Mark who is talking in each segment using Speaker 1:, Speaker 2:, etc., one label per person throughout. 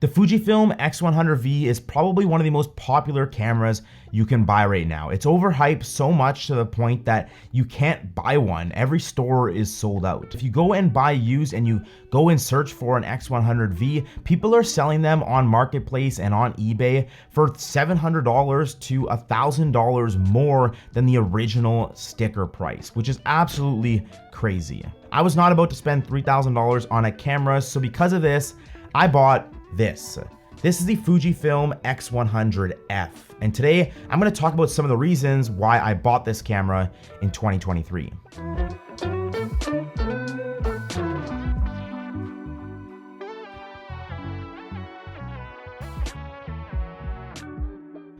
Speaker 1: The FujiFilm X100V is probably one of the most popular cameras you can buy right now. It's overhyped so much to the point that you can't buy one. Every store is sold out. If you go and buy used and you go and search for an X100V, people are selling them on Marketplace and on eBay for $700 to $1,000 more than the original sticker price, which is absolutely crazy. I was not about to spend $3,000 on a camera, so because of this, I bought this. This is the FujiFilm X100F, and today I'm going to talk about some of the reasons why I bought this camera in 2023.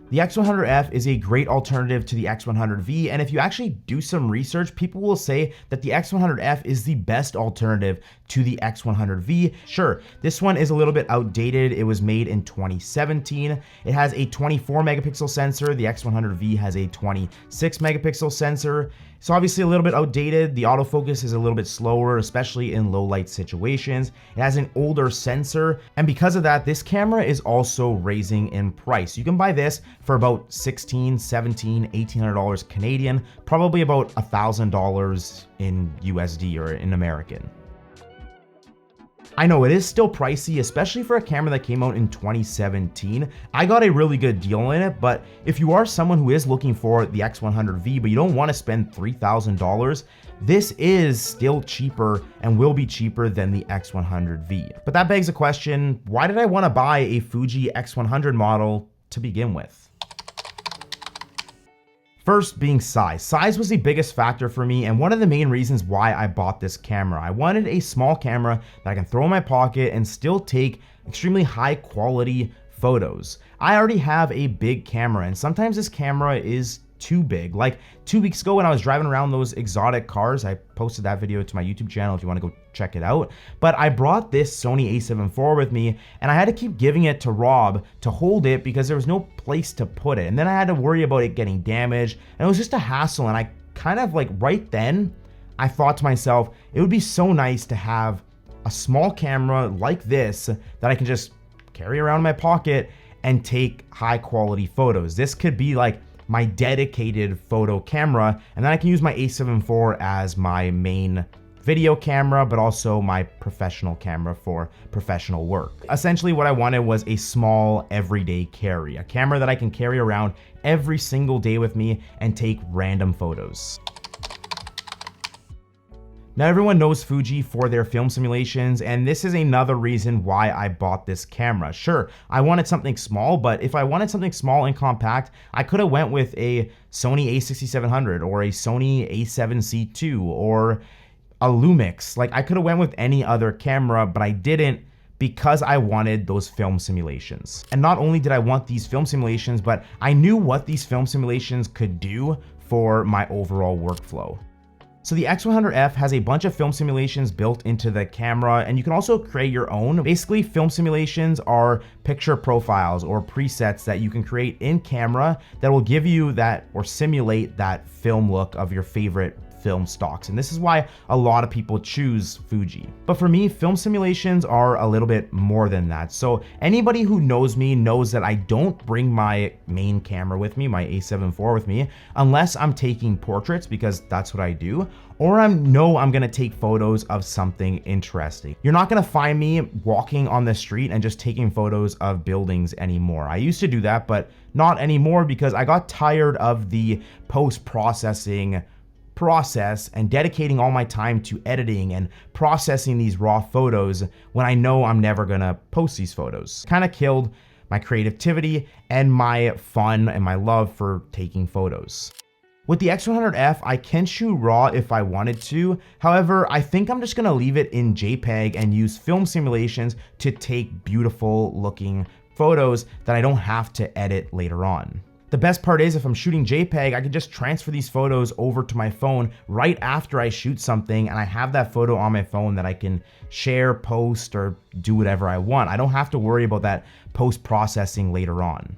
Speaker 1: The X100F is a great alternative to the X100V, and if you actually do some research, people will say that the X100F is the best alternative to the X100V. Sure, this one is a little bit outdated. It was made in 2017. It has a 24 megapixel sensor. The X100V has a 26 megapixel sensor. It's obviously a little bit outdated. The autofocus is a little bit slower, especially in low light situations. It has an older sensor, and because of that, this camera is also raising in price. You can buy this for about $1,600, $1,700, $1,800 Canadian, probably about $1,000 in USD or in American. I know it is still pricey, especially for a camera that came out in 2017. I got a really good deal in it, but if you are someone who is looking for the X100V, but you don't want to spend $3,000, this is still cheaper and will be cheaper than the X100V. But that begs the question, why did I want to buy a Fuji X100 model to begin with? First being size. Size was the biggest factor for me and one of the main reasons why I bought this camera. I wanted a small camera that I can throw in my pocket and still take extremely high quality photos. I already have a big camera and sometimes this camera is too big. Like 2 weeks ago when I was driving around those exotic cars, I posted that video to my YouTube channel if you want to go check it out. But I brought this Sony a7 IV with me and I had to keep giving it to Rob to hold it because there was no place to put it. And then I had to worry about it getting damaged and it was just a hassle. And I kind of like right then, I thought to myself, it would be so nice to have a small camera like this that I can just carry around in my pocket and take high quality photos. This could be like my dedicated photo camera, and then I can use my a7 IV as my main video camera, but also my professional camera for professional work. Essentially what I wanted was a small everyday carry, a camera that I can carry around every single day with me and take random photos. Now everyone knows Fuji for their film simulations, and this is another reason why I bought this camera. Sure, I wanted something small, but if I wanted something small and compact, I could have went with a Sony a6700 or a Sony a7C II or a Lumix. Like I could have went with any other camera, but I didn't because I wanted those film simulations. And not only did I want these film simulations, but I knew what these film simulations could do for my overall workflow. So the X100F has a bunch of film simulations built into the camera, and you can also create your own. Basically, film simulations are picture profiles or presets that you can create in camera that will give you that or simulate that film look of your favorite film stocks. And this is why a lot of people choose Fuji. But for me, film simulations are a little bit more than that. So anybody who knows me knows that I don't bring my main camera with me, my a7 IV with me, unless I'm taking portraits because that's what I do, or I'm gonna take photos of something interesting. You're not gonna find me walking on the street and just taking photos of buildings anymore. I used to do that, but not anymore because I got tired of the post-processing process and dedicating all my time to editing and processing these raw photos when I know I'm never gonna post these photos. Kind of killed my creativity and my fun and my love for taking photos. With the X100F, I can shoot RAW if I wanted to. However, I think I'm just gonna leave it in JPEG and use film simulations to take beautiful looking photos that I don't have to edit later on. The best part is if I'm shooting JPEG, I can just transfer these photos over to my phone right after I shoot something, and I have that photo on my phone that I can share, post, or do whatever I want. I don't have to worry about that post-processing later on.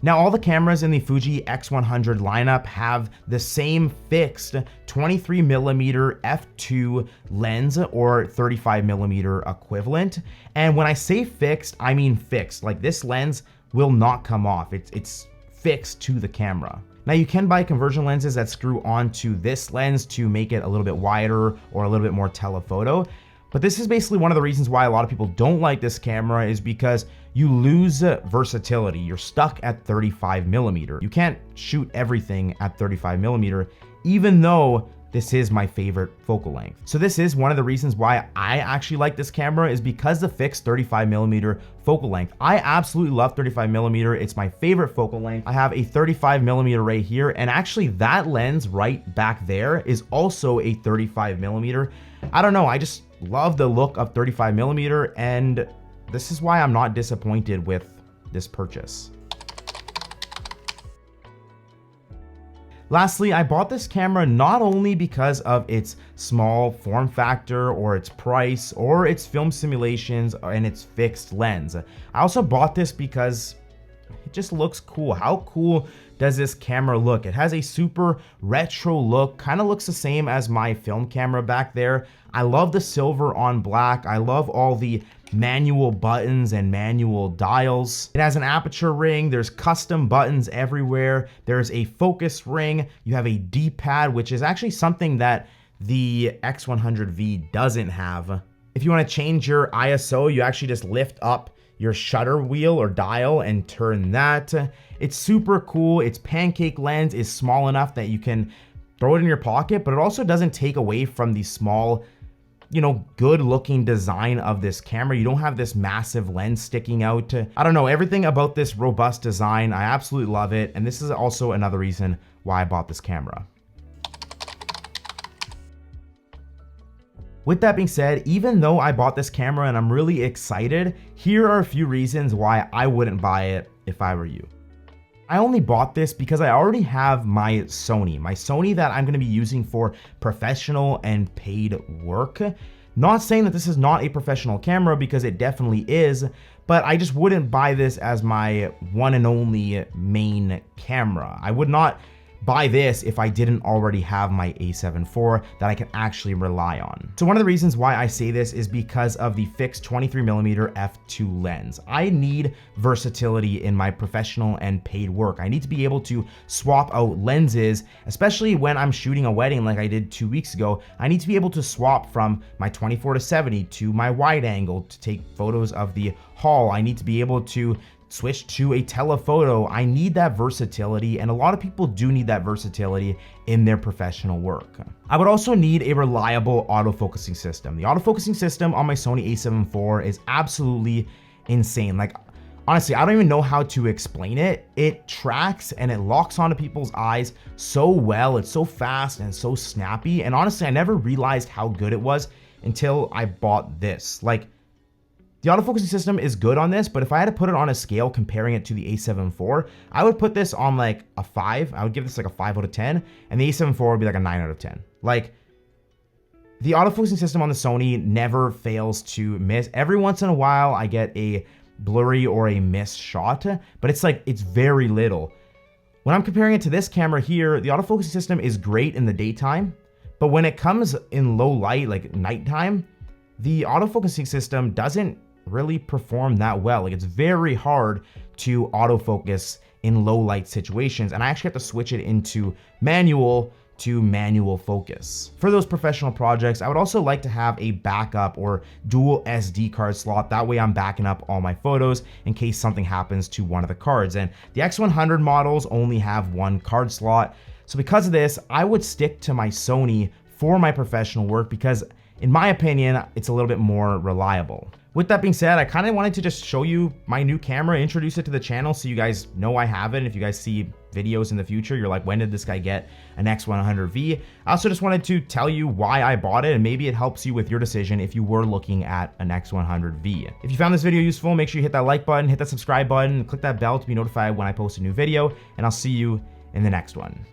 Speaker 1: Now, all the cameras in the Fuji X100 lineup have the same fixed 23mm f2 lens or 35mm equivalent. And when I say fixed, I mean fixed. Like, this lens will not come off. It's fixed to the camera. Now, you can buy conversion lenses that screw onto this lens to make it a little bit wider or a little bit more telephoto. But this is basically one of the reasons why a lot of people don't like this camera, is because you lose versatility. You're stuck at 35mm. You can't shoot everything at 35mm, even though this is my favorite focal length. So this is one of the reasons why I actually like this camera, is because the fixed 35mm focal length. I absolutely love 35mm. It's my favorite focal length. I have a 35mm right here, and actually that lens right back there is also a 35mm. I don't know, I just love the look of 35mm, and this is why I'm not disappointed with this purchase. Lastly, I bought this camera not only because of its small form factor or its price or its film simulations and its fixed lens. I also bought this because it just looks cool. How cool does this camera look? It has a super retro look, kind of looks the same as my film camera back there. I love the silver on black. I love all the manual buttons and manual dials. It has an aperture ring. There's custom buttons everywhere. There's a focus ring. You have a D-pad, which is actually something that the X100V doesn't have. If you want to change your ISO, you actually just lift up your shutter wheel or dial and turn that. It's super cool. Its pancake lens is small enough that you can throw it in your pocket, but it also doesn't take away from the small, good looking design of this camera. You don't have this massive lens sticking out. I don't know, everything about this robust design, I absolutely love it. And this is also another reason why I bought this camera. With that being said, even though I bought this camera and I'm really excited, here are a few reasons why I wouldn't buy it if I were you. I only bought this because I already have my Sony that I'm going to be using for professional and paid work. Not saying that this is not a professional camera, because it definitely is, but I just wouldn't buy this as my one and only main camera. I would not buy this if I didn't already have my A7 IV that I can actually rely on. So one of the reasons why I say this is because of the fixed 23mm f2 lens. I need versatility in my professional and paid work. I need to be able to swap out lenses, especially when I'm shooting a wedding like I did 2 weeks ago. I need to be able to swap from my 24-70 to my wide angle to take photos of the hall. I need to be able to switch to a telephoto. I need that versatility, and a lot of people do need that versatility in their professional work. I would also need a reliable autofocusing system. The autofocusing system on my Sony a7 IV is absolutely insane. Like, honestly, I don't even know how to explain it. It tracks and it locks onto people's eyes so well. It's so fast and so snappy. And honestly, I never realized how good it was until I bought this. Like, the autofocusing system is good on this, but if I had to put it on a scale comparing it to the a7 IV, I would put this on like a 5. I would give this like a 5 out of 10, and the a7 IV would be like a 9 out of 10. Like, the autofocusing system on the Sony never fails to miss. Every once in a while, I get a blurry or a missed shot, but it's very little. When I'm comparing it to this camera here, the autofocusing system is great in the daytime, but when it comes in low light, like nighttime, the autofocusing system doesn't really perform that well. Like, it's very hard to autofocus in low light situations, and I actually have to switch it into manual to manual focus. For those professional projects, I would also like to have a backup or dual SD card slot. That way I'm backing up all my photos in case something happens to one of the cards. And the X100 models only have one card slot. So because of this, I would stick to my Sony for my professional work because, in my opinion, it's a little bit more reliable. With that being said, I kind of wanted to just show you my new camera, introduce it to the channel so you guys know I have it. And if you guys see videos in the future, you're like, when did this guy get an X100V? I also just wanted to tell you why I bought it, and maybe it helps you with your decision if you were looking at an X100V. If you found this video useful, make sure you hit that like button, hit that subscribe button, click that bell to be notified when I post a new video, and I'll see you in the next one.